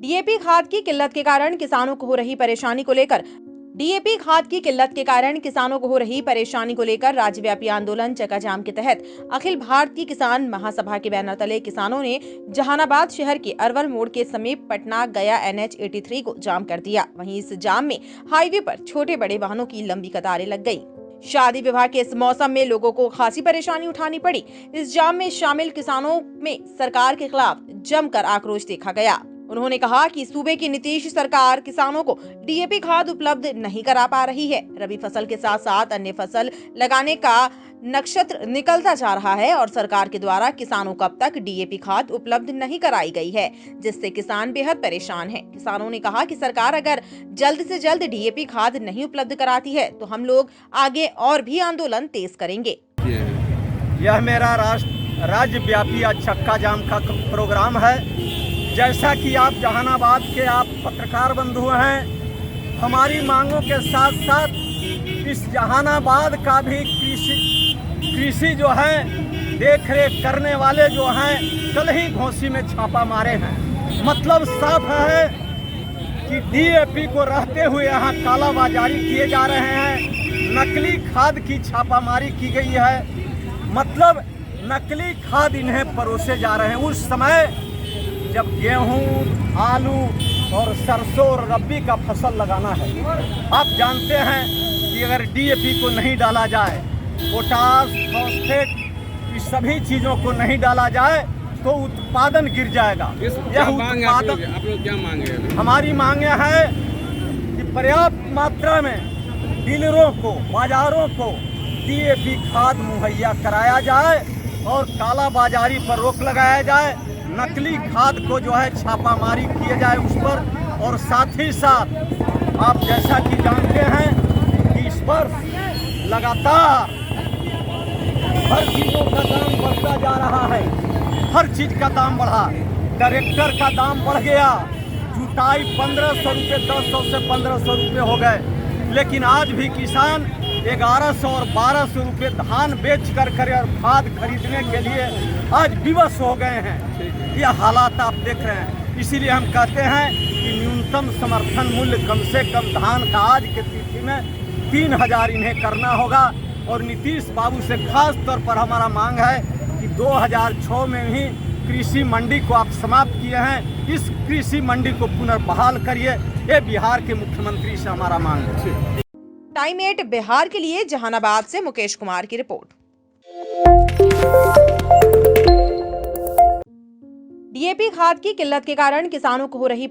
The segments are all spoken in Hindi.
डीएपी खाद की किल्लत के कारण किसानों को हो रही परेशानी को लेकर राज्यव्यापी आंदोलन चक्का जाम के तहत अखिल भारतीय किसान महासभा के बैनर तले किसानों ने जहानाबाद शहर के अरवल मोड़ के समीप पटना गया NH 83 को जाम कर दिया। वहीं इस जाम में हाईवे पर छोटे बड़े वाहनों की लंबी कतारें लग गई। शादी विवाह के इस मौसम में लोगों को खासी परेशानी उठानी पड़ी। इस जाम में शामिल किसानों में सरकार के खिलाफ जमकर आक्रोश देखा गया। उन्होंने कहा कि सूबे की नीतीश सरकार किसानों को डीएपी खाद उपलब्ध नहीं करा पा रही है। रबी फसल के साथ साथ अन्य फसल लगाने का नक्षत्र निकलता जा रहा है और सरकार के द्वारा किसानों को अब तक डीएपी खाद उपलब्ध नहीं कराई गई है, जिससे किसान बेहद परेशान हैं। किसानों ने कहा कि सरकार अगर जल्द से जल्द डीएपी खाद नहीं उपलब्ध कराती है तो हम लोग आगे और भी आंदोलन तेज करेंगे। यह मेरा राज्यव्यापी आज चक्का जाम का प्रोग्राम है। जैसा कि आप जहानाबाद के आप पत्रकार बंधु हैं, हमारी मांगों के साथ साथ इस जहानाबाद का भी कृषि जो है देख रेख करने वाले जो हैं कल ही घोसी में छापा मारे हैं। मतलब साफ है कि डीएपी को रहते हुए यहाँ कालाबाजारी किए जा रहे हैं। नकली खाद की छापामारी की गई है। मतलब नकली खाद इन्हें परोसे जा रहे हैं। उस समय जब गेहूं, आलू और सरसों और रब्बी का फसल लगाना है, आप जानते हैं कि अगर डीएपी को नहीं डाला जाए, पोटास, फॉस्फेट, इस सभी चीज़ों को नहीं डाला जाए तो उत्पादन गिर जाएगा। यह उत्पादन आप लोग क्या मांगे? हमारी मांगे है कि पर्याप्त मात्रा में डीलरों को, बाजारों को डीएपी खाद मुहैया कराया जाए और कालाबाजारी पर रोक लगाया जाए। नकली खाद को जो है छापामारी किए जाए उस पर। और साथ ही साथ आप जैसा कि जानते हैं कि इस पर लगातार हर चीज़ों का दाम बढ़ता जा रहा है। हर चीज़ का दाम बढ़ा। ट्रैक्टर का दाम बढ़ गया। जुताई 1500 रुपये, 1100 से 1500 रुपये हो गए। लेकिन आज भी किसान 1100 और 1200 रुपये धान बेच कर और खाद खरीदने के लिए आज विवश हो गए हैं। यह हालात आप देख रहे हैं। इसीलिए हम कहते हैं कि न्यूनतम समर्थन मूल्य कम से कम धान का आज के स्थिति में 3000 इन्हें करना होगा। और नीतीश बाबू से खास तौर पर हमारा मांग है कि 2006 में ही कृषि मंडी को आप समाप्त किए हैं, इस कृषि मंडी को पुनर्बहाल करिए। ये बिहार के मुख्यमंत्री से हमारा मांग है। टाइम 8 बिहार के लिए जहानाबाद से मुकेश कुमार की रिपोर्ट। डीएपी खाद की किल्लत के कारण किसानों को हो रही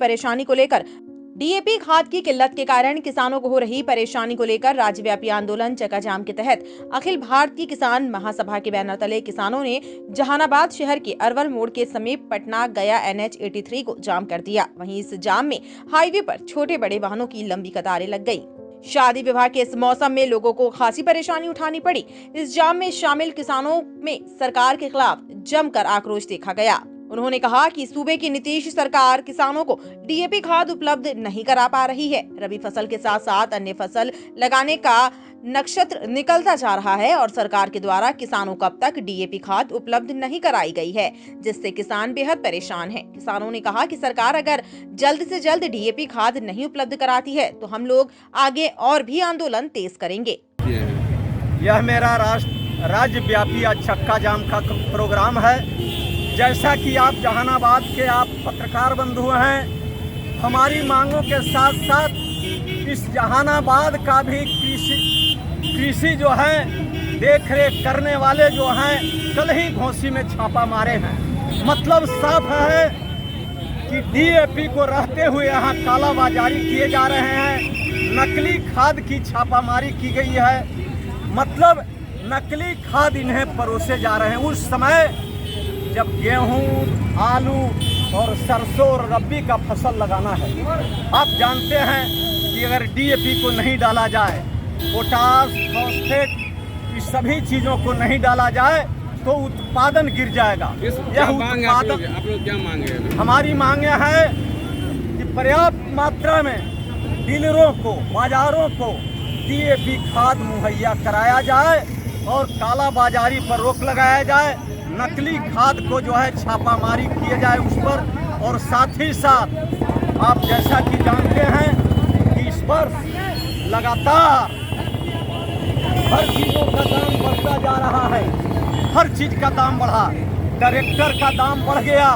परेशानी को लेकर राज्यव्यापी आंदोलन चक्का जाम के तहत अखिल भारतीय किसान महासभा के बैनर तले किसानों ने जहानाबाद शहर के अरवल मोड़ के समीप पटना गया NH 83 को जाम कर दिया। वहीं इस जाम में हाईवे पर छोटे बड़े वाहनों की लंबी कतारें लग गई। शादी विवाह के इस मौसम में लोगों को खासी परेशानी उठानी पड़ी। इस जाम में शामिल किसानों में सरकार के खिलाफ जमकर आक्रोश देखा गया। उन्होंने कहा कि सूबे की नीतीश सरकार किसानों को डीएपी खाद उपलब्ध नहीं करा पा रही है। रबी फसल के साथ साथ अन्य फसल लगाने का नक्षत्र निकलता जा रहा है और सरकार के द्वारा किसानों को अब तक डीएपी खाद उपलब्ध नहीं कराई गई है, जिससे किसान बेहद परेशान हैं। किसानों ने कहा कि सरकार अगर जल्द से जल्द डीएपी खाद नहीं उपलब्ध कराती है तो हम लोग आगे और भी आंदोलन तेज करेंगे। यह मेरा राज्यव्यापी आज चक्का जाम का प्रोग्राम है। जैसा कि आप जहानाबाद के आप पत्रकार बंधु हैं, हमारी मांगों के साथ साथ इस जहानाबाद का भी कृषि जो है देख रेख करने वाले जो हैं कल ही घोसी में छापा मारे हैं। मतलब साफ है कि डीएपी को रहते हुए यहाँ कालाबाजारी किए जा रहे हैं। नकली खाद की छापामारी की गई है। मतलब नकली खाद इन्हें परोसे जा रहे हैं। उस समय जब गेहूं, आलू और सरसों और रब्बी का फसल लगाना है, आप जानते हैं कि अगर डीएपी को नहीं डाला जाए, पोटास, फॉस्फेट, इस सभी चीज़ों को नहीं डाला जाए तो उत्पादन गिर जाएगा। यह उत्पादन आप लोग क्या मांगे? हमारी मांगे है कि पर्याप्त मात्रा में डीलरों को, बाजारों को डीएपी खाद मुहैया कराया जाए और कालाबाजारी पर रोक लगाया जाए। नकली खाद को जो है छापामारी किए जाए उस पर। और साथ ही साथ आप जैसा कि जानते हैं कि इस वर्ष लगातार हर चीज़ों का दाम बढ़ता जा रहा है, हर चीज़ का दाम बढ़ा। डायरेक्टर का दाम बढ़ गया,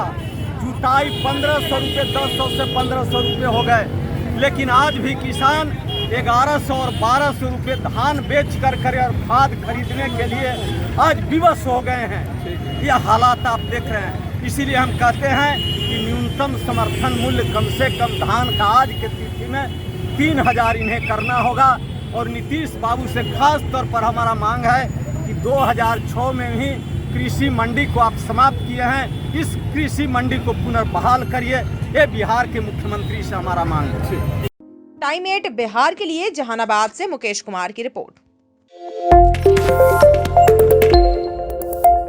जुताई 1500 रुपये 1100 से 1500 रुपये हो गए, लेकिन आज भी किसान 1100 और 1200 रुपये धान बेच कर और खाद खरीदने के लिए आज विवश हो गए हैं। यह हालात आप देख रहे हैं। इसीलिए हम कहते हैं कि न्यूनतम समर्थन मूल्य कम से कम धान का आज के स्थिति में 3000 इन्हें करना होगा। और नीतीश बाबू से खास तौर पर हमारा मांग है कि 2006 में ही कृषि मंडी को आप समाप्त किए हैं, इस कृषि मंडी को पुनर्बहाल करिए। ये बिहार के मुख्यमंत्री से हमारा मांग है। टाइम 8 बिहार के लिए जहानाबाद से मुकेश कुमार की रिपोर्ट।